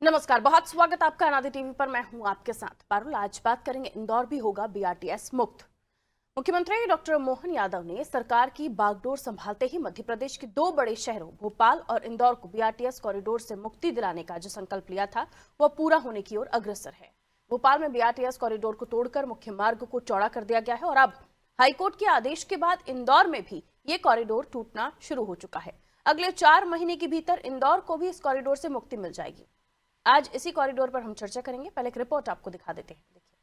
नमस्कार, बहुत स्वागत आपका अनादि टीवी पर। मैं हूं आपके साथ पारुल। आज बात करेंगे, इंदौर भी होगा बीआरटीएस मुक्त। मुख्यमंत्री डॉक्टर मोहन यादव ने सरकार की बागडोर संभालते ही मध्य प्रदेश के दो बड़े शहरों भोपाल और इंदौर को बीआरटीएस कॉरिडोर से मुक्ति दिलाने का जो संकल्प लिया था वह पूरा होने की ओर अग्रसर है। भोपाल में बीआरटीएस कॉरिडोर को तोड़कर मुख्य मार्ग को चौड़ा कर दिया गया है और अब हाईकोर्ट के आदेश के बाद इंदौर में भी ये कॉरिडोर टूटना शुरू हो चुका है। अगले 4 महीने के भीतर इंदौर को भी इस कॉरिडोर से मुक्ति मिल जाएगी। आज इसी कॉरिडोर पर हम चर्चा करेंगे। पहले एक रिपोर्ट आपको दिखा देते हैं, देखिए।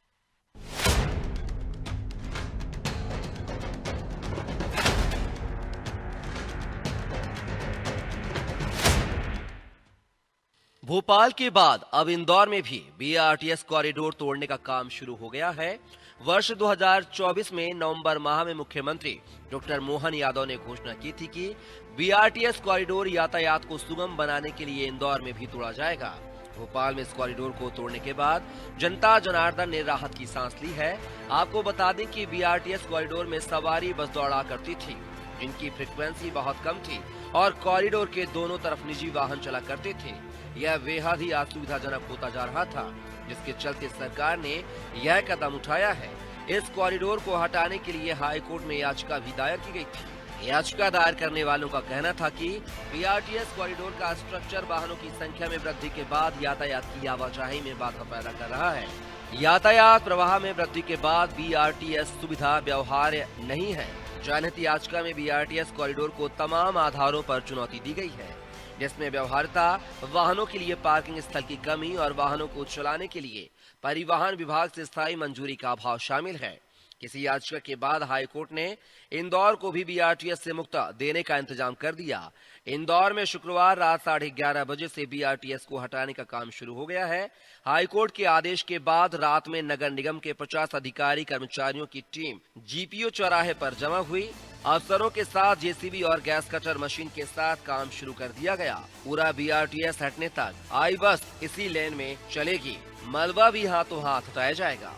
भोपाल के बाद अब इंदौर में भी बीआरटीएस कॉरिडोर तोड़ने का काम शुरू हो गया है। वर्ष 2024 में नवंबर माह में मुख्यमंत्री डॉक्टर मोहन यादव ने घोषणा की थी कि बीआरटीएस कॉरिडोर यातायात को सुगम बनाने के लिए इंदौर में भी तोड़ा जाएगा। भोपाल में इस कॉरिडोर को तोड़ने के बाद जनता जनार्दन ने राहत की सांस ली है। आपको बता दें कि बीआरटीएस कॉरिडोर में सवारी बस दौड़ा करती थी, जिनकी फ्रीक्वेंसी बहुत कम थी और कॉरिडोर के दोनों तरफ निजी वाहन चला करते थे। यह बेहद ही असुविधाजनक होता जा रहा था, जिसके चलते सरकार ने यह कदम उठाया है। इस कॉरिडोर को हटाने के लिए हाई कोर्ट में याचिका भी दायर की गई थी। याचिका दायर करने वालों का कहना था कि बीआरटीएस कॉरिडोर का स्ट्रक्चर वाहनों की संख्या में वृद्धि के बाद यातायात की आवाजाही में बाधा पैदा कर रहा है। यातायात प्रवाह में वृद्धि के बाद बीआरटीएस सुविधा व्यवहार्य नहीं है। जनहित याचिका में बीआरटीएस कॉरिडोर को तमाम आधारों पर चुनौती दी गई है, जिसमें व्यवहार्यता, वाहनों के लिए पार्किंग स्थल की कमी और वाहनों को चलाने के लिए परिवहन विभाग से स्थायी मंजूरी का अभाव शामिल है। किसी याचिका के बाद हाईकोर्ट ने इंदौर को भी बीआरटीएस से मुक्त देने का इंतजाम कर दिया। इंदौर में शुक्रवार रात 11:30 बजे से बीआरटीएस को हटाने का काम शुरू हो गया है। हाईकोर्ट के आदेश के बाद रात में नगर निगम के 50 अधिकारी कर्मचारियों की टीम जीपीओ चौराहे पर जमा हुई। अफसरों के साथ जेसीबी और गैस कटर मशीन के साथ काम शुरू कर दिया गया। पूरा बीआरटीएस हटने तक आई बस इसी लेन में चलेगी। मलबा भी हाथों हाथ हटाया जाएगा।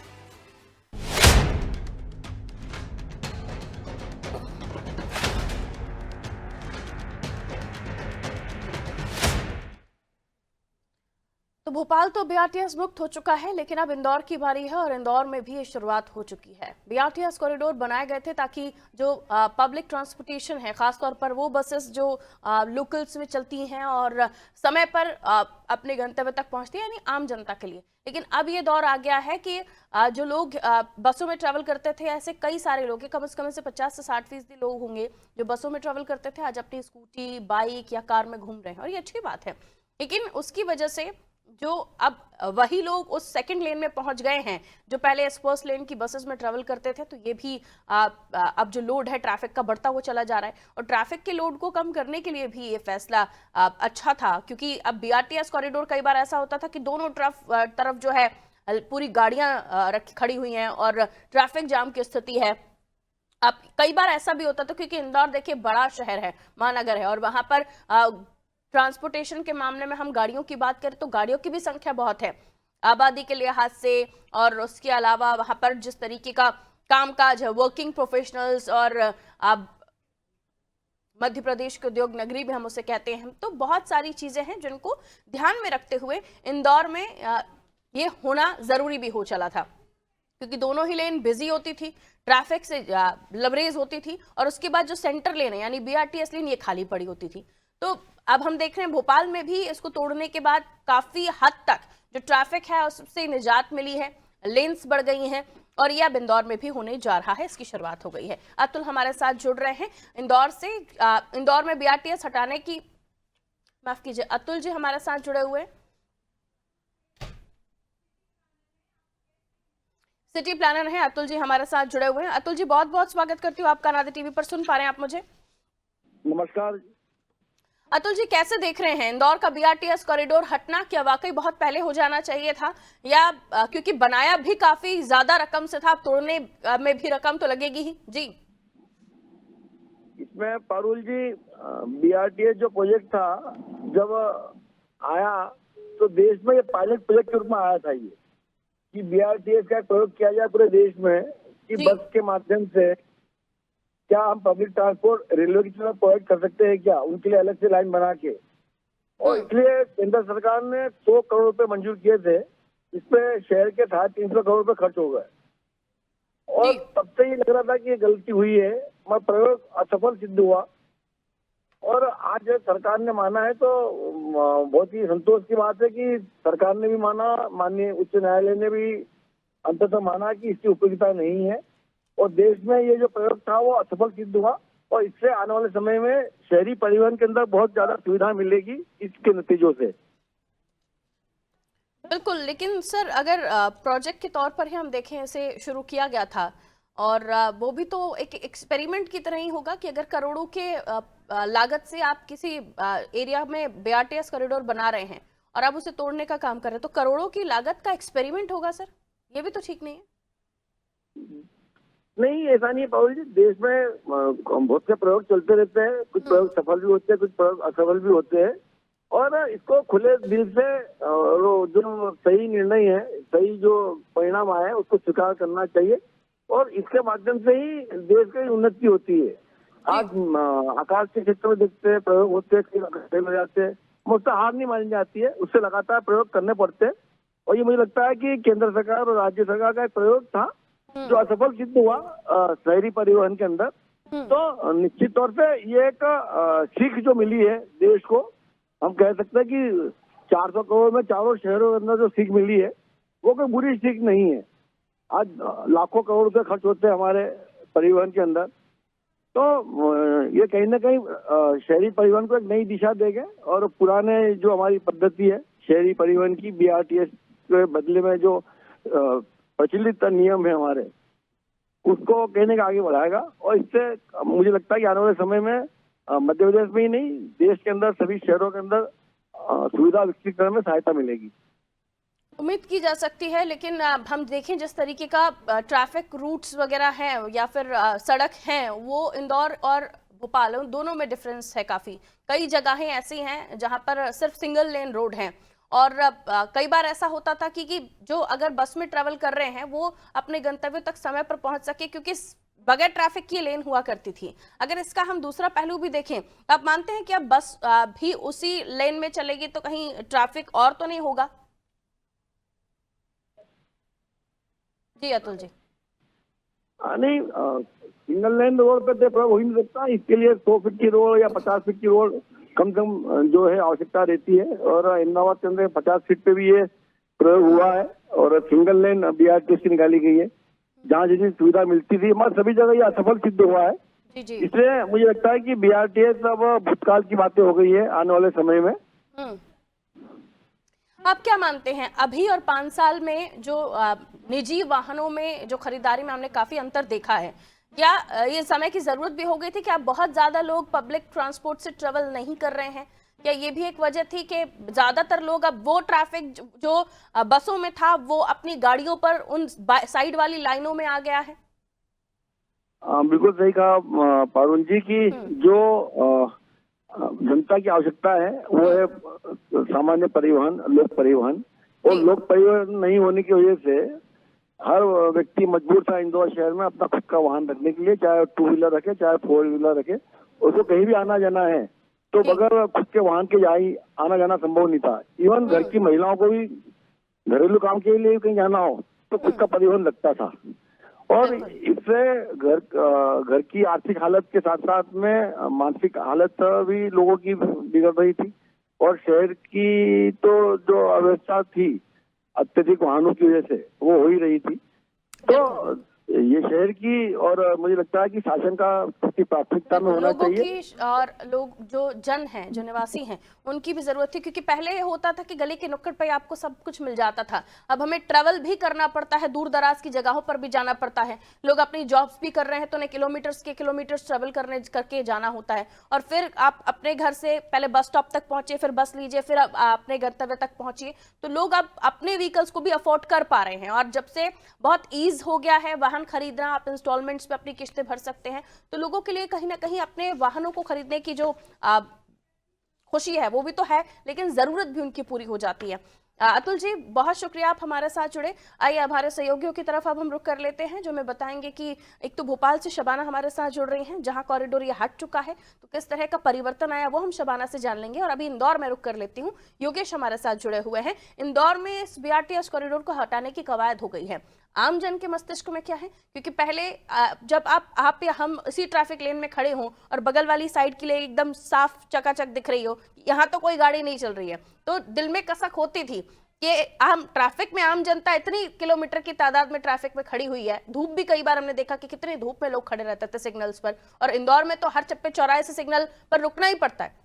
तो भोपाल तो बीआरटीएस मुक्त हो चुका है, लेकिन अब इंदौर की बारी है और इंदौर में भी ये शुरुआत हो चुकी है। बीआरटीएस कॉरिडोर बनाए गए थे ताकि जो पब्लिक ट्रांसपोर्टेशन है, खासतौर पर वो बसेस जो लोकल्स में चलती हैं और समय पर अपने गंतव्य तक पहुंचती है, यानी आम जनता के लिए। लेकिन अब ये दौर आ गया है कि जो लोग बसों में ट्रैवल करते थे, ऐसे कई सारे लोग, कम से कम से 50 से 60% लोग होंगे जो बसों में ट्रैवल करते थे, आज अपनी स्कूटी, बाइक या कार में घूम रहे हैं और ये अच्छी बात है। लेकिन उसकी वजह से जो अब वही लोग उस सेकंड लेन में पहुंच गए हैं जो पहले इस फर्स्ट लेन की बसेस में ट्रेवल करते थे, तो ये भी अब जो लोड है ट्रैफिक का बढ़ता हुआ चला जा रहा है और ट्रैफिक के लोड को कम करने के लिए भी ये फैसला अच्छा था। क्योंकि अब बीआरटीएस कॉरिडोर कई बार ऐसा होता था कि दोनों तरफ जो है पूरी गाड़ियां खड़ी हुई हैं और ट्रैफिक जाम की स्थिति है। अब कई बार ऐसा भी होता था, क्योंकि इंदौर देखिए बड़ा शहर है, महानगर है, और वहां पर ट्रांसपोर्टेशन के मामले में हम गाड़ियों की बात करें तो गाड़ियों की भी संख्या बहुत है आबादी के लिहाज से। और उसके अलावा वहां पर जिस तरीके का कामकाज है, वर्किंग प्रोफेशनल्स और मध्य प्रदेश के उद्योग नगरी भी हम उसे कहते हैं, तो बहुत सारी चीजें हैं जिनको ध्यान में रखते हुए इंदौर में ये होना जरूरी भी हो चला था। क्योंकि दोनों ही लेन बिजी होती थी, ट्रैफिक से लबरेज होती थी, और उसके बाद जो सेंटर लेन है यानी बीआरटीएस लेन, ये खाली पड़ी होती थी। तो अब हम देख रहे हैं भोपाल में भी इसको तोड़ने के बाद काफी हद तक जो ट्रैफिक है उससे निजात मिली है, लेन्स बढ़ गई हैं और यह अब इंदौर में भी होने जा रहा है। इसकी शुरुआत हो गई है। अतुल हमारे साथ जुड़ रहे हैं इंदौर से। इंदौर में बीआरटीएस हटाने की, माफ कीजिए, अतुल जी हमारे साथ जुड़े हुए, सिटी प्लानर हैं अतुल जी हमारे साथ जुड़े हुए हैं। अतुल जी, बहुत बहुत स्वागत करती हूँ आपका अनादि टीवी पर। सुन पा रहे हैं आप मुझे? नमस्कार अतुल जी, कैसे देख रहे हैं इंदौर का बीआरटीएस कॉरिडोर हटना? क्या वाकई बहुत पहले हो जाना चाहिए था, या क्योंकि बनाया भी काफी ज्यादा रकम से था, तोड़ने में भी रकम तो लगेगी ही जी? इसमें पारुल जी, बीआरटीएस जो प्रोजेक्ट था जब आया तो देश में ये पायलट प्रोजेक्ट के रूप में आया था, ये कि बीआरटीएस का प्रयोग किया जाए पूरे देश में, कि बस के माध्यम से क्या हम पब्लिक ट्रांसपोर्ट रेलवे की तरह प्रोवाइड कर सकते हैं क्या, उनके लिए अलग से लाइन बना के। और इसलिए केंद्र सरकार ने 100 करोड़ रुपए मंजूर किए थे। इस पे शहर के 350 करोड़ रुपए खर्च हो गए और जी। तब से ही लग रहा था कि ये गलती हुई है, मगर प्रयोग असफल सिद्ध हुआ और आज सरकार ने माना है तो बहुत ही संतोष की बात है कि सरकार ने भी माना, माननीय उच्च न्यायालय ने भी अंततः माना कि इसकी उपयोगिता नहीं है और देश में ये जो प्रयोग था वो असफल सिद्ध हुआ और इससे आने वाले समय में शहरी परिवहन के अंदर बहुत ज्यादा सुविधा मिलेगी इसके नतीजों से। बिल्कुल, लेकिन सर अगर प्रोजेक्ट के तौर पर ही हम देखें, इसे शुरू किया गया था और वो भी तो एक एक्सपेरिमेंट की तरह ही होगा कि अगर करोड़ों के लागत से आप किसी एरिया में बीआरटीएस कॉरिडोर बना रहे हैं और आप उसे तोड़ने का काम कर रहे हैं, तो करोड़ों की लागत का एक्सपेरिमेंट होगा सर, ये भी तो ठीक नहीं है। नहीं, ऐसा नहीं है पावल जी। देश में बहुत से प्रयोग चलते रहते हैं, कुछ प्रयोग सफल भी होते हैं, कुछ प्रयोग असफल भी होते हैं और इसको खुले दिल से जो सही निर्णय है, सही जो परिणाम आए उसको स्वीकार करना चाहिए और इसके माध्यम से ही देश की उन्नति होती है। आज आकाश के क्षेत्र में देखते हैं प्रयोग होते हैं, फेल हो जाते हैं, मुझसे हार नहीं मानी जाती है, उससे लगातार प्रयोग करने पड़ते हैं और ये मुझे लगता है कि केंद्र सरकार और राज्य सरकार का एक प्रयोग था जो असफल सिद्ध हुआ शहरी परिवहन के अंदर। तो निश्चित तौर से ये एक सीख जो मिली है देश को, हम कह सकते हैं कि 400 करोड़ में चारों शहरों के अंदर जो सीख मिली है वो कोई बुरी सीख नहीं है। आज लाखों करोड़ रुपए खर्च होते हैं हमारे परिवहन के अंदर, तो ये कहीं ना कहीं शहरी परिवहन को एक नई दिशा देगा और पुराने जो हमारी पद्धति है शहरी परिवहन की, बीआरटीएस के बदले में जो प्रचलित नियम है हमारे, उसको कहने का आगे बढ़ाएगा और इससे मुझे लगता है कि आने वाले समय में मध्य प्रदेश में ही नहीं, देश के अंदर सभी शहरों के अंदर सुविधा विकसित करने में सहायता मिलेगी। उम्मीद की जा सकती है, लेकिन हम देखें जिस तरीके का ट्रैफिक रूट्स वगैरह हैं या फिर सड़क हैं, वो इंदौर और भोपाल दोनों में डिफरेंस है काफ़ी। कई जगहें ऐसी हैं जहां पर सिर्फ सिंगल लेन रोड हैं और कई बार ऐसा होता था कि जो अगर बस में ट्रैवल कर रहे हैं वो अपने गंतव्य तक समय पर पहुंच सके, क्योंकि बगैर ट्रैफिक की लेन हुआ करती थी। अगर इसका हम दूसरा पहलू भी देखें तो आप मानते हैं कि अब बस भी उसी लेन में चलेगी तो कहीं ट्रैफिक और तो नहीं होगा? जी अतुल जी। नहीं, सिंगल लेन रोड पे तो प्रयोग हो ही नहीं सकता। इसके लिए 100 फीट की रोड या 50 फीट की रोड कम से कम जो है आवश्यकता रहती है और अहमदाबाद के अंदर 50 फीट पे भी ये प्रयोग हुआ है और सिंगल लेन बीआरटीएस की निकाली गई है जहाँ जितनी सुविधा मिलती थी, मगर सभी जगह ये असफल सिद्ध हुआ है। जी जी। इसलिए मुझे लगता है कि बीआरटीएस अब भूतकाल की बातें हो गई है आने वाले समय में। आप क्या मानते हैं, अभी और 5 साल में जो निजी वाहनों में जो खरीदारी में हमने काफी अंतर देखा है, क्या ये समय की जरूरत भी हो गई थी कि अब बहुत ज्यादा लोग पब्लिक ट्रांसपोर्ट से ट्रेवल नहीं कर रहे हैं? क्या ये भी एक वजह थी कि ज्यादातर लोग अब वो ट्रैफिक जो बसों में था वो अपनी गाड़ियों पर उन साइड वाली लाइनों में आ गया है? बिल्कुल सही कहा पारुण जी की जो जनता की आवश्यकता है वो है सामान्य परिवहन, लोक परिवहन, और लोक परिवहन नहीं होने की वजह से हर व्यक्ति मजबूर था इंदौर शहर में अपना खुद का वाहन रखने के लिए, चाहे 2 व्हीलर रखे चाहे 4 व्हीलर रखे। उसको कहीं भी आना जाना है तो बगैर खुद के वाहन के आना जाना संभव नहीं था। इवन घर की महिलाओं को भी घरेलू काम के लिए कहीं जाना हो तो खुद का परिवहन लगता था और इससे घर की आर्थिक हालत के साथ साथ में मानसिक हालत भी लोगों की बिगड़ रही थी और शहर की तो जो अव्यवस्था थी अत्यधिक वाहनों की वजह से वो हो ही रही थी। तो ये शहर की और मुझे लगता है कि शासन का उसकी प्राथमिकता में होना चाहिए और लोग जो जन हैं, जो निवासी हैं, उनकी भी जरूरत थी, क्योंकि पहले होता था कि गली के नुक्कड़ पे आपको सब कुछ मिल जाता था। अब हमें ट्रैवल भी करना पड़ता है, दूर दराज की जगहों पर भी जाना पड़ता है। लोग अपनी जॉब्स भी कर रहे हैं तो उन्हें किलोमीटर्स ट्रेवल करके जाना होता है और फिर आप अपने घर से पहले बस स्टॉप तक पहुंचे, फिर बस लीजिए, फिर अपने गंतव्य तक पहुंचिए। तो लोग अब अपने व्हीकल्स को भी अफोर्ड कर पा रहे हैं और जब से बहुत ईज हो गया है वाहन खरीदना, आप इंस्टॉलमेंट्स पे अपनी किस्तें भर सकते हैं, तो लोगों के लिए कहीं ना कहीं अपने वाहनों को खरीदने की जो खुशी है वो भी तो है, लेकिन जरूरत भी उनकी पूरी हो जाती है। अतुल जी, बहुत शुक्रिया आप हमारे साथ जुड़े। आइए हमारे सहयोगियों की तरफ अब हम रुक कर लेते हैं, जो हमें बताएंगे कि एक तो भोपाल से शबाना हमारे साथ जुड़ रही हैं, जहां कॉरिडोर ये हट चुका है, तो किस तरह का परिवर्तन आया वो हम शबाना से जान लेंगे। और अभी इंदौर में रुक कर लेती हूँ, योगेश हमारे साथ जुड़े हुए हैं। इंदौर में इस बीआरटीएस कॉरिडोर को हटाने की कवायद हो गई है, आम जन के मस्तिष्क में क्या है? क्योंकि पहले जब आप या हम इसी ट्रैफिक लेन में खड़े हों और बगल वाली साइड के लिए एकदम साफ चकाचक दिख रही हो, यहाँ तो कोई गाड़ी नहीं चल रही है, तो दिल में कसक होती थी कि हम ट्रैफिक में, आम जनता इतनी किलोमीटर की तादाद में ट्रैफिक में खड़ी हुई है। धूप भी कई बार हमने देखा कि कितनी धूप में लोग खड़े रहते थे सिग्नल्स पर, और इंदौर में तो हर चप्पे चौराहे से सिग्नल पर रुकना ही पड़ता है।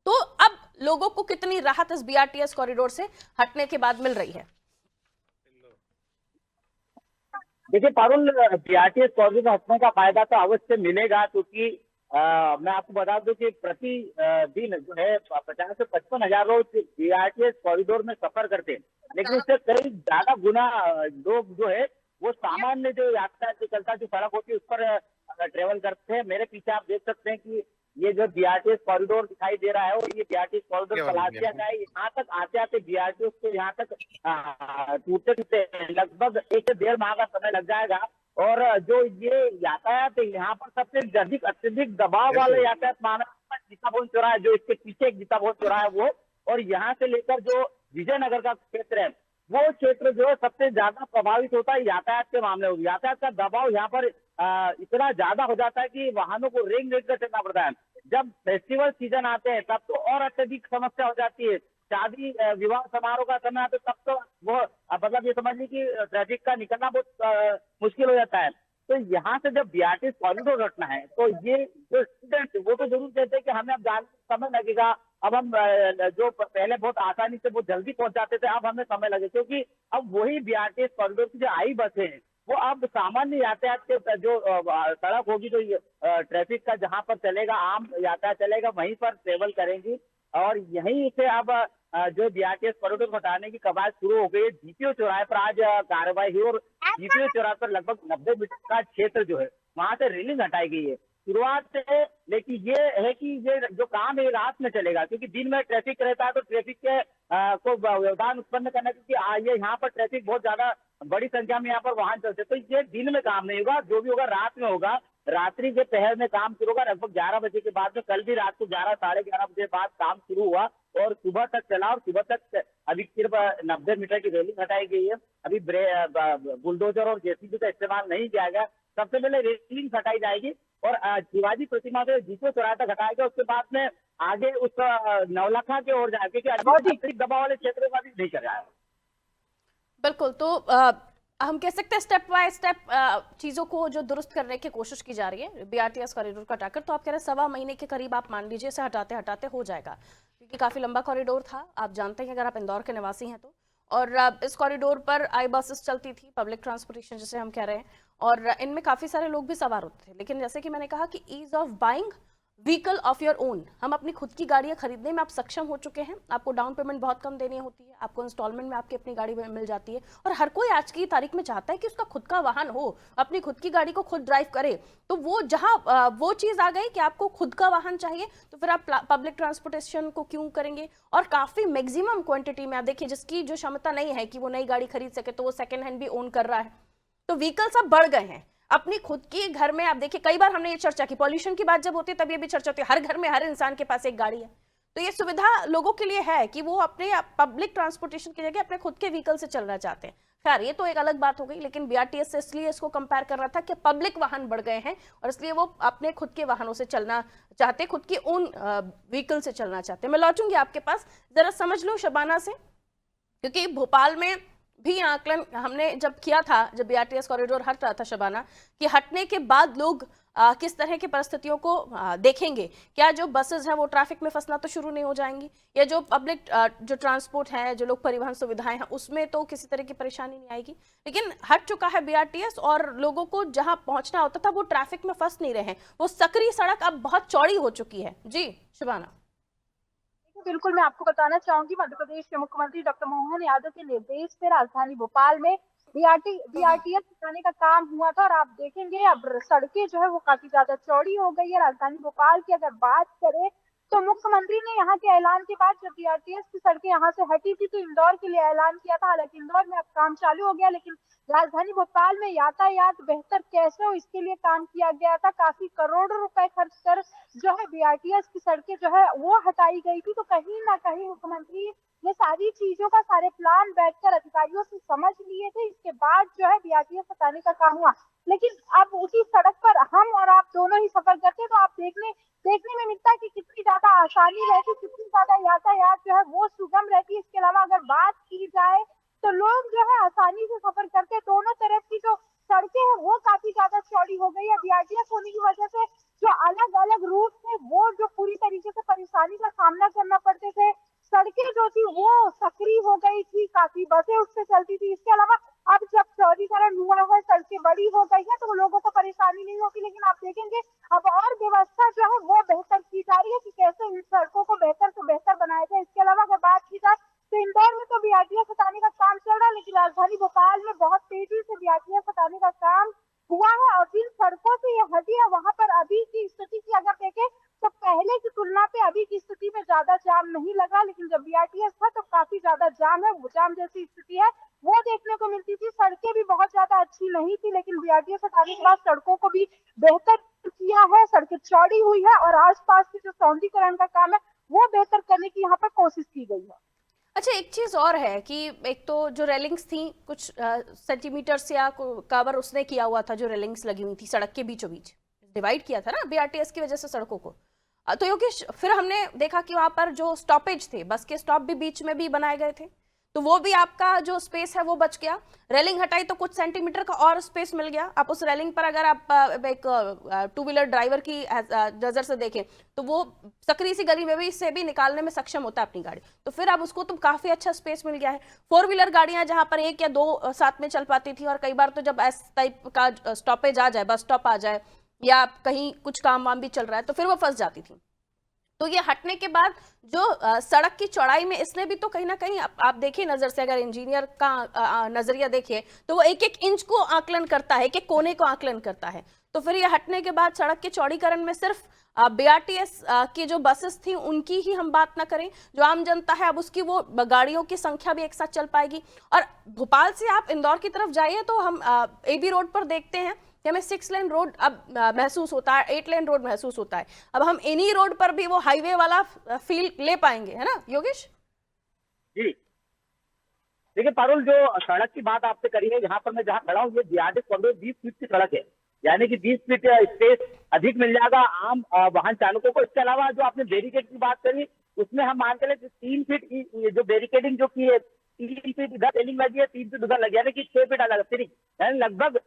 तो अब लोगों को कितनी राहत इस बीआरटीएस कॉरिडोर से हटने के बाद मिल रही है? देखिए पारुल, बीआरटीएस कॉरिडोर हटने का फायदा तो अवश्य मिलेगा, क्योंकि मैं आपको बता दूं कि प्रति दिन जो है 50 से 55 हजार लोग बीआरटीएस कॉरिडोर में सफर करते हैं, लेकिन उससे कई ज्यादा गुना लोग जो है वो सामान्य जो यातायात चलता जो सड़क होती है उस पर ट्रेवल करते हैं। मेरे पीछे आप देख सकते हैं कि ये जो बीआरटीएस कॉरिडोर दिखाई दे रहा है, और ये बीआरटीएस कॉरिडोर पलासिया का है। यहाँ तक आते आते बीआरटीएस को यहाँ तक टूटते टूटते लगभग 1 से 1.5 माह का समय लग जाएगा। और जो ये यातायात है, यहाँ पर सबसे अधिक अत्यधिक दबाव वाले यातायात माना गीता भवन चौराहा है, जो इसके पीछे एक गीता भवन चौराहा है वो, और यहाँ से लेकर जो विजयनगर का क्षेत्र है वो क्षेत्र जो है सबसे ज्यादा प्रभावित होता है यातायात के मामले में। यातायात का दबाव यहाँ पर इतना ज्यादा हो जाता है कि वाहनों को रेंग रेंग कर चलना पड़ता है। जब फेस्टिवल सीजन आते हैं तब तो और अत्यधिक समस्या हो जाती है। शादी विवाह समारोह का समय आता है तब तो वो मतलब ये समझ ली कि ट्रैफिक का निकलना बहुत मुश्किल हो जाता है। तो यहाँ से जब बीआरटीएस कॉरिडोर हटना है तो ये जो स्टूडेंट वो तो जरूर कहते हैं कि हमें अब जाने में समय लगेगा, अब हम जो पहले बहुत आसानी से बहुत जल्दी पहुंच जाते थे अब हमें समय लगे, क्योंकि अब वही बीआरटीएस कॉरिडोर की जो आई बसें हैं वो अब सामान्य यातायात के जो सड़क होगी, जो ट्रैफिक का जहां पर चलेगा, आम यातायात चलेगा, वहीं पर ट्रेवल करेंगी। और यहीं से अब जो बीआरटीएस कॉरिडोर हटाने की कवायद शुरू हो गई है। जीपीओ चौराहे पर आज कार्रवाई हुई, और जीपीओ चौराहे पर लगभग 90 मीटर का क्षेत्र जो है वहां से रेलिंग हटाई गई है शुरुआत से। लेकिन ये है कि ये जो काम है रात में चलेगा, क्योंकि दिन में ट्रैफिक रहता है तो ट्रैफिक के को व्यवधान उत्पन्न करना, क्योंकि ये यहाँ पर ट्रैफिक बहुत ज्यादा बड़ी संख्या में यहाँ पर वाहन चलते, तो ये दिन में काम नहीं होगा, जो भी होगा रात में होगा। रात्रि के पहर में काम शुरू होगा लगभग 11 बजे के बाद में। कल भी रात को 11 साढ़े 11 बजे बाद काम शुरू हुआ और सुबह तक चला, और सुबह तक अभी सिर्फ 90 मीटर की रेलिंग हटाई गई है। अभी बुलडोजर और जेसीबी का इस्तेमाल नहीं किया गया। सबसे पहले रेलिंग हटाई जाएगी और शिवाजी प्रतिमा से जीपीओ चौराहे तक हटाया गया, उसके बाद में आगे उस नवलखा की ओर जाए, क्योंकि अतिरिक्त दबाव वाले क्षेत्रों का भी नहीं कर रहा है। बिल्कुल, तो हम कह सकते हैं स्टेप बाय स्टेप चीज़ों को जो दुरुस्त करने की कोशिश की जा रही है बीआरटीएस कॉरिडोर का हटाकर। तो आप कह रहे हैं 1.25 महीने के करीब आप मान लीजिए इसे हटाते हटाते हो जाएगा, क्योंकि काफ़ी लंबा कॉरिडोर था। आप जानते हैं अगर आप इंदौर के निवासी हैं तो, और इस कॉरिडोर पर आई बसेस चलती थी, पब्लिक ट्रांसपोर्टेशन जिसे हम कह रहे हैं, और इनमें काफ़ी सारे लोग भी सवार होते थे। लेकिन जैसे कि मैंने कहा कि ease of buying vehicle of your own, हम अपनी खुद की गाड़ियां खरीदने में आप सक्षम हो चुके हैं। आपको डाउन पेमेंट बहुत कम देनी होती है, आपको इंस्टॉलमेंट में आपकी अपनी गाड़ी मिल जाती है, और हर कोई आज की तारीख में चाहता है कि उसका खुद का वाहन हो, अपनी खुद की गाड़ी को खुद ड्राइव करे। तो वो जहां वो चीज़ आ गई कि आपको खुद का वाहन चाहिए, तो फिर आप पब्लिक ट्रांसपोर्टेशन को क्यों करेंगे? और काफ़ी मैक्सिमम क्वांटिटी में आप देखिए, जिसकी जो क्षमता नहीं है कि वो नई गाड़ी खरीद सके, तो वो सेकेंड हैंड भी ओन कर रहा है। तो व्हीकल्स अब बढ़ गए हैं अपनी खुद की। घर में आप देखिए, कई बार हमने ये चर्चा की, पॉल्यूशन की बात जब होती है तब ये भी चर्चा होती है, हर घर में हर इंसान के पास एक गाड़ी है। तो ये सुविधा लोगों के लिए है कि वो अपने पब्लिक ट्रांसपोर्टेशन की जगह अपने खुद के व्हीकल से चलना चाहते हैं। खैर, ये तो एक अलग बात हो गई, लेकिन बीआरटीएस से इसलिए इसको कंपेयर कर रहा था कि पब्लिक वाहन बढ़ गए हैं और इसलिए वो अपने खुद के वाहनों से चलना चाहते, खुद की ओन व्हीकल से चलना चाहते। मैं लौटूंगी आपके पास, जरा समझ लो शबाना से, क्योंकि भोपाल में भी आकलन हमने जब किया था, जब बीआरटीएस कॉरिडोर हट रहा था शबाना, कि हटने के बाद लोग किस तरह की परिस्थितियों को देखेंगे। क्या जो बसेस हैं वो ट्रैफिक में फंसना तो शुरू नहीं हो जाएंगी, या जो पब्लिक जो ट्रांसपोर्ट है, जो लोग परिवहन सुविधाएं हैं, उसमें तो किसी तरह की परेशानी नहीं आएगी। लेकिन हट चुका है बीआरटीएस और लोगों को जहां पहुंचना होता था वो ट्रैफिक में फंस नहीं रहे हैं। वो सकरी सड़क अब बहुत चौड़ी हो चुकी है। जी शबाना। बिल्कुल, मैं आपको बताना चाहूंगी, मध्य प्रदेश के मुख्यमंत्री डॉक्टर मोहन यादव के निर्देश से राजधानी भोपाल में बीआरटीएस हटाने का काम हुआ था, और आप देखेंगे अब सड़कें जो है वो काफी ज्यादा चौड़ी हो गई है। राजधानी भोपाल की अगर बात करें तो मुख्यमंत्री ने यहाँ के ऐलान के बाद जब बीआरटीएस की सड़कें यहाँ से हटी थी तो इंदौर के लिए ऐलान किया था। हालांकि इंदौर में अब काम चालू हो गया, लेकिन राजधानी भोपाल में यातायात बेहतर कैसे हो इसके लिए काम किया गया था। काफी करोड़ों रुपए खर्च कर जो है बीआरटीएस की सड़कें जो है वो हटाई गई थी। तो कहीं ना कहीं मुख्यमंत्री ने सारी चीजों का सारे प्लान बैठकर अधिकारियों से समझ लिए थे। इसके बाद जो है बीआरटीएस हटाने का काम हुआ। लेकिन अब उसी सड़क पर हम और आप दोनों ही सफर करते हैं तो आप देखने में मिलता है कि कितनी ज्यादा आसानी रहती, कितनी ज्यादा यातायात जो है वो सुगम रहती है। इसके अलावा अगर बात की जाए तो लोग जो है आसानी से सफर करते हैं। दोनों तरफ की जो सड़कें हैं वो काफी ज्यादा चौड़ी हो गई है। बीआरटीएस होने की वजह से जो अलग अलग रूट थे वो जो पूरी तरीके से परेशानी का सामना करना पड़ते थे। सड़कें जो थी वो सकरी हो गई थी, काफी बसें उससे चलती थी। इसके अलावा अब जब चौड़ीकरण हुआ है, सड़कें बड़ी हो गई है तो लोगों को परेशानी नहीं होगी। लेकिन आप देखेंगे अब और व्यवस्था जो है वो बेहतर की जा रही है कि कैसे इन सड़कों को बेहतर से बेहतर बनाया जाए। इसके अलावा अगर बात की जाए तो इंदौर में तो बीआरटीएस हटाने का काम चल रहा है, लेकिन राजधानी भोपाल में बहुत तेजी से बीआरटीएस हटाने का काम हुआ है। और जिन सड़कों से ये हटी है वहां पर अभी की स्थिति की अगर देखें तो पहले की तुलना पे अभी की स्थिति में ज्यादा जाम नहीं लगा, लेकिन जब बीआरटीएस था तो काफी ज्यादा जाम है। वो जाम जैसी स्थिति है वो देखने को मिलती थी। सड़कें भी बहुत ज्यादा अच्छी नहीं थी, लेकिन बीआरटीएस हटाने के बाद सड़कों को भी बेहतर किया है, सड़कें चौड़ी हुई है और आसपास के जो सौंदर्यीकरण का काम है वो बेहतर करने की यहाँ पर कोशिश की गई है। अच्छा, एक चीज और है कि एक तो जो रेलिंग्स थी कुछ सेंटीमीटर से या कवर उसने किया हुआ था, जो रेलिंग्स लगी हुई थी सड़क के बीचों बीच डिवाइड किया था ना बीआरटीएस की वजह से सड़कों को। तो योगेश, फिर हमने देखा कि वहां पर जो स्टॉपेज थे, बस के स्टॉप भी बीच में भी बनाए गए थे, तो वो भी आपका जो स्पेस है वो बच गया। रेलिंग हटाई तो कुछ सेंटीमीटर का और स्पेस मिल गया। आप उस रेलिंग पर अगर आप एक टू व्हीलर ड्राइवर की नजर से देखें तो वो सकरी सी गली में भी से भी निकालने में सक्षम होता है अपनी गाड़ी, तो फिर अब उसको तो काफी अच्छा स्पेस मिल गया है। फोर व्हीलर गाड़ियां जहां पर एक या दो साथ में चल पाती थी, और कई बार तो जब इस टाइप का स्टॉपेज आ जाए, बस स्टॉप आ जाए या कहीं कुछ काम वाम भी चल रहा है तो फिर वो फंस जाती थी। तो ये हटने के बाद जो सड़क की चौड़ाई में इसने भी तो कहीं ना कहीं आप देखिए नजर से, अगर इंजीनियर का नजरिया देखिए तो वो एक एक इंच को आकलन करता है, एक एक कोने को आकलन करता है। तो फिर ये हटने के बाद सड़क के चौड़ीकरण में सिर्फ बीआरटीएस की जो बसेस थी उनकी ही हम बात ना करें, जो आम जनता है अब उसकी वो गाड़ियों की संख्या भी एक साथ चल पाएगी। और भोपाल से आप इंदौर की तरफ जाइए तो हम एबी रोड पर देखते हैं कि हमें 6 लेन रोड अब महसूस होता है, 8 लेन रोड महसूस होता है। अब हम इन्हीं रोड पर भी वो हाईवे वाला फील ले पाएंगे, है ना योगेश? जी देखिए पारुल, जो सड़क की बात आपसे करी है, यहाँ पर मैं जहाँ खड़ा हूँ ये बीआरटीएस कॉरिडोर 20 फीट की सड़क है, यानी कि 20 फीट स्पेस अधिक मिल जाएगा आम वाहन चालकों को। इसके अलावा जो आपने बैरिकेड की बात करी उसमें हम मान के लेते 3 फीट की जो बैरिकेडिंग जो की है, 3 फीट इधर रेलिंग लगी है, 3 फीट उधर लगी है, यानी कि 6 फीट अलग अतिरिक्त, यानी लगभग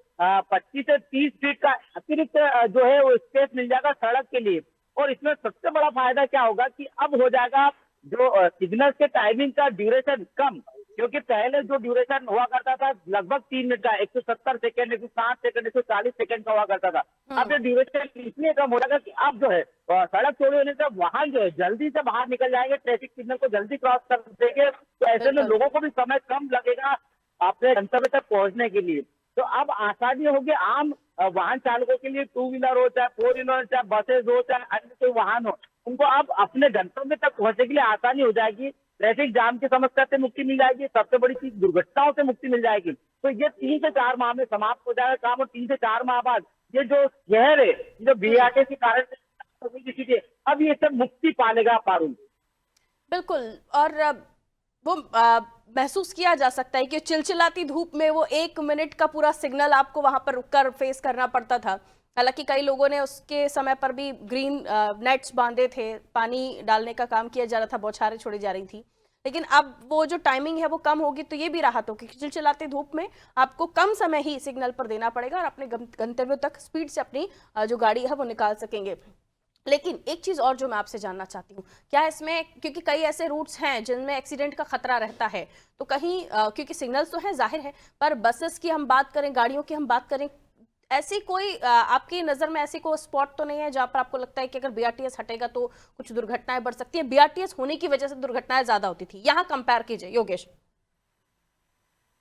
25 से 30 फीट का अतिरिक्त जो है वो स्पेस मिल जाएगा सड़क के लिए। और इसमें सबसे बड़ा फायदा क्या होगा कि अब हो जाएगा जो सिग्नल के टाइमिंग का ड्यूरेशन कम, क्योंकि पहले जो ड्यूरेशन हुआ करता था लगभग 3 मिनट का, 170 सेकंड, 160 सेकंड, 140 सेकंड का हुआ करता था। अब ये ड्यूरेशन इसलिए कम हो जाएगा कि अब जो है सड़क चौड़ी होने से वाहन जो है जल्दी से बाहर निकल जाएंगे, ट्रैफिक सिग्नल को जल्दी क्रॉस कर देंगे, तो ऐसे में लोगों को भी समय कम लगेगा अपने गंतव्य तक पहुंचने के लिए। तो अब आसानी होगी आम वाहन चालकों के लिए, 2 व्हीलर हो चाहे 4 व्हीलर, चाहे बसेज हो चाहे अन्य कोई वाहन हो, उनको अब अपने गंतव्य तक पहुंचने के लिए आसानी हो जाएगी। ट्रैफिक जाम की समस्या से मुक्ति मिल जाएगी, सबसे बड़ी चीज दुर्घटनाओं से मुक्ति मिल जाएगी। तो ये 3 से 4 माह में समाप्त हो जाएगा काम, और 3 से 4 माह बाद ये जो शहर है, जो बीआरटीएस के कारण अब ये सब मुक्ति पालेगा पारुल। बिल्कुल, और वो महसूस किया जा सकता है कि चिलचिलाती धूप में वो 1 मिनट का पूरा सिग्नल आपको वहां पर रुककर फेस करना पड़ता था। हालांकि कई लोगों ने उसके समय पर भी ग्रीन नेट्स बांधे थे, पानी डालने का काम किया जा रहा था, बौछारें छोड़ी जा रही थी, लेकिन अब वो जो टाइमिंग है वो कम होगी, तो ये भी राहत होगी कि चिलचिलाती धूप में आपको कम समय ही सिग्नल पर देना पड़ेगा और अपने गंतव्य तक स्पीड से अपनी जो गाड़ी है वो निकाल सकेंगे। लेकिन एक चीज और जो मैं आपसे जानना चाहती हूँ, क्या इसमें, क्योंकि कई ऐसे रूट्स हैं जिनमें एक्सीडेंट का खतरा रहता है, तो कहीं क्योंकि सिग्नल्स तो हैं जाहिर है, पर बसेस की हम बात करें, गाड़ियों की हम बात करें, ऐसी कोई आपकी नजर में ऐसी कोई स्पॉट तो नहीं है जहां पर आपको लगता है कि अगर बीआरटीएस हटेगा तो कुछ दुर्घटनाएं बढ़ सकती हैं? बीआरटीएस होने की वजह से दुर्घटनाएं ज्यादा होती थी, यहाँ कंपेयर कीजिए योगेश।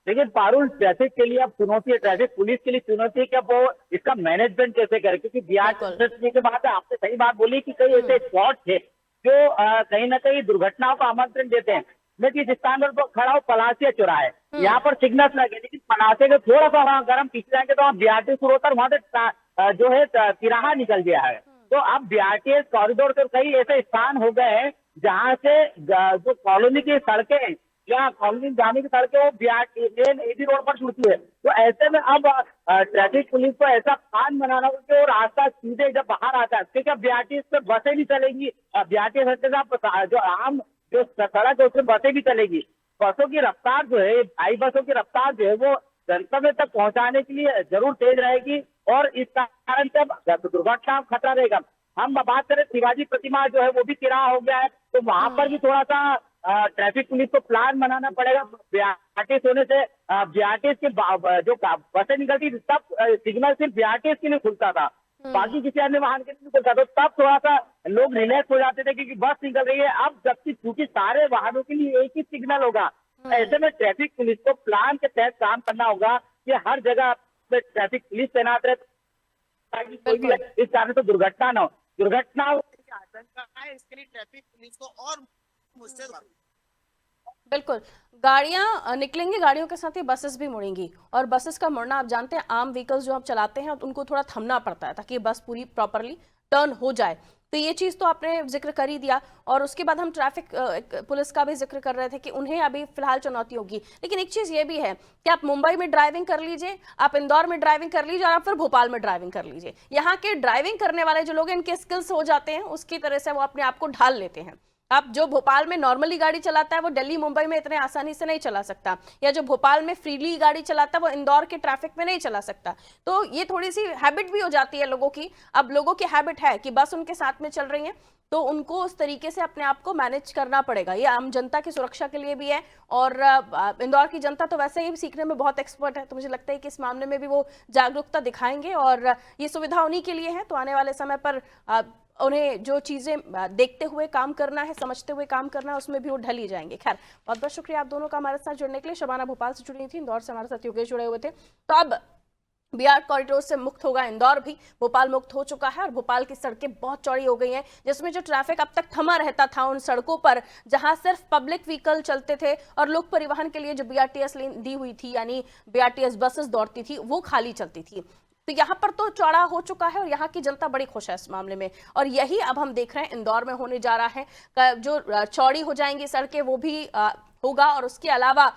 देखिए पारुल, ट्रैफिक के लिए अब चुनौती है, ट्रैफिक पुलिस के लिए चुनौती है कि अब वो इसका मैनेजमेंट कैसे करे, क्योंकि बीआरटीएस के बाद आपने सही बात बोली कि कई ऐसे स्पॉट थे जो कहीं ना कहीं दुर्घटनाओं को आमंत्रण देते हैं। मैं जिस स्थान पर खड़ा हूँ पलासिया चौराहे, यहाँ पर सिग्नल लगे, लेकिन पलासे के थोड़ा सा वहाँ अगर हम पीछे जाएंगे तो वहाँ बीआरटीएस रोड वहाँ से जो है तिराहा निकल गया है। तो अब बीआरटीएस कॉरिडोर के कई ऐसे स्थान हो गए हैं जहाँ से जो कॉलोनी की सड़कें या कॉलोनी जाने की सड़कें वो मेन एबी रोड पर छूटती है। तो ऐसे में अब ट्रैफिक पुलिस को ऐसा प्लान बनाना होगा कि वो रास्ता सीधे जब बाहर आता है, क्योंकि अब बीआरटीएस पे बसें भी चलेगी, बीआरटीएस के साथ जो आम जो सड़क है उसमें बसें भी चलेगी। बसों की रफ्तार जो है, भाई बसों की रफ्तार जो है वो गंतव्य तक पहुंचाने के लिए जरूर तेज रहेगी और इस कारण से दुर्घटना का खतरा रहेगा। हम बात करें शिवाजी प्रतिमा जो है वो भी तिराहा हो गया है, तो वहां पर भी थोड़ा सा ट्रैफिक पुलिस को प्लान बनाना पड़ेगा। बीआरटीएस होने से बीआरटीएस के जो बसें निकलती थी तब सिग्नल सिर्फ बीआरटीएस के लिए खुलता था, बाकी किसी अन्य वाहन के लिए नहीं खुलता था। तो तब थोड़ा सा लोग रिलैक्स हो जाते थे क्योंकि बस निकल रही है। अब जबकि क्योंकि सारे वाहनों के लिए एक ही सिग्नल होगा, ऐसे में ट्रैफिक पुलिस को प्लान के तहत काम करना होगा कि हर जगह पे ट्रैफिक पुलिस तैनात रहे ताकि कोई भी इस कारण से दुर्घटना न हो। दुर्घटना की आशंका है, इसके लिए ट्रैफिक पुलिस को और मुश्किल। बिल्कुल, गाड़ियां निकलेंगी, गाड़ियों के साथ ही बसेस भी मुड़ेंगी और बसेस का मुड़ना आप जानते हैं आम व्हीकल्स जो आप चलाते हैं उनको थोड़ा थमना पड़ता है ताकि बस पूरी प्रॉपरली टर्न हो जाए। तो ये चीज़ तो आपने जिक्र कर ही दिया और उसके बाद हम ट्रैफिक पुलिस का भी जिक्र कर रहे थे कि उन्हें अभी फिलहाल चुनौती होगी। लेकिन एक चीज़ ये भी है कि आप मुंबई में ड्राइविंग कर लीजिए, आप इंदौर में ड्राइविंग कर लीजिए और आप फिर भोपाल में ड्राइविंग कर लीजिए, यहाँ के ड्राइविंग करने वाले जो लोग इनके स्किल्स हो जाते हैं उसकी तरह से वो अपने आप को ढाल लेते हैं। आप जो भोपाल में नॉर्मली गाड़ी चलाता है वो दिल्ली मुंबई में इतने आसानी से नहीं चला सकता, या जो भोपाल में फ्रीली गाड़ी चलाता है वो इंदौर के ट्रैफिक में नहीं चला सकता। तो ये थोड़ी सी हैबिट भी हो जाती है लोगों की। अब लोगों की हैबिट है कि बस उनके साथ में चल रही है तो उनको उस तरीके से अपने आप को मैनेज करना पड़ेगा। ये आम जनता की सुरक्षा के लिए भी है और इंदौर की जनता तो वैसे ही सीखने में बहुत एक्सपर्ट है, तो मुझे लगता है कि इस मामले में भी वो जागरूकता दिखाएंगे और ये सुविधा उन्हीं के लिए है। तो आने वाले समय पर उन्हें जो चीज़ें देखते हुए काम करना है, समझते हुए काम करना है, उसमें भी वो ढल ही जाएंगे। खैर, बहुत बहुत शुक्रिया आप दोनों का हमारे साथ जुड़ने के लिए। शबाना भोपाल से जुड़ी थी, इंदौर से हमारे साथ योगेश जुड़े हुए थे। तो अब बीआर कॉरिडोर से मुक्त होगा इंदौर भी, भोपाल मुक्त हो चुका है और भोपाल की सड़कें बहुत चौड़ी हो गई हैं, जिसमें जो ट्रैफिक अब तक थमा रहता था उन सड़कों पर जहां सिर्फ पब्लिक व्हीकल चलते थे और लोक परिवहन के लिए जो बीआरटीएस लेन दी हुई थी यानी बीआरटीएस बसेस दौड़ती थी वो खाली चलती थी। तो यहाँ पर तो चौड़ा हो चुका है और यहाँ की जनता बड़ी खुश है इस मामले में और यही अब हम देख रहे हैं इंदौर में होने जा रहा है। जो चौड़ी हो जाएंगी सड़कें वो भी होगा और उसके अलावा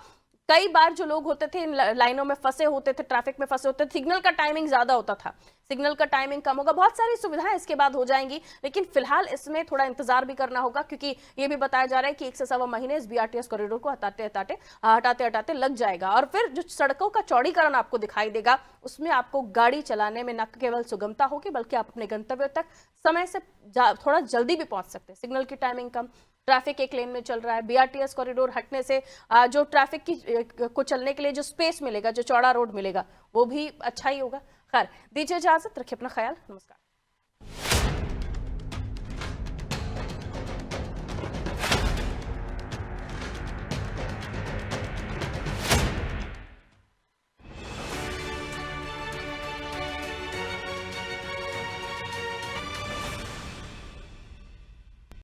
कई बार जो लोग होते थे इन लाइनों में फंसे होते थे, ट्रैफिक में फंसे होते थे, सिग्नल का टाइमिंग ज्यादा होता था, सिग्नल का टाइमिंग कम होगा। बहुत सारी सुविधाएं इसके बाद हो जाएंगी, लेकिन फिलहाल इसमें थोड़ा इंतजार भी करना होगा क्योंकि ये भी बताया जा रहा है कि 1 से सवा महीने इस बीआरटीएस कॉरिडोर को हटाते लग जाएगा और फिर जो सड़कों का चौड़ीकरण आपको दिखाई देगा उसमें आपको गाड़ी चलाने में न केवल सुगमता होगी बल्कि आप अपने गंतव्य तक समय से थोड़ा जल्दी भी पहुंच सकते हैं। सिग्नल की टाइमिंग कम, ट्रैफिक एक लेन में चल रहा है, बीआरटीएस कॉरिडोर हटने से जो ट्रैफिक की को चलने के लिए जो स्पेस मिलेगा, जो चौड़ा रोड मिलेगा वो भी अच्छा ही होगा। खैर, दीजिए इजाजत, रखिए अपना ख्याल, नमस्कार।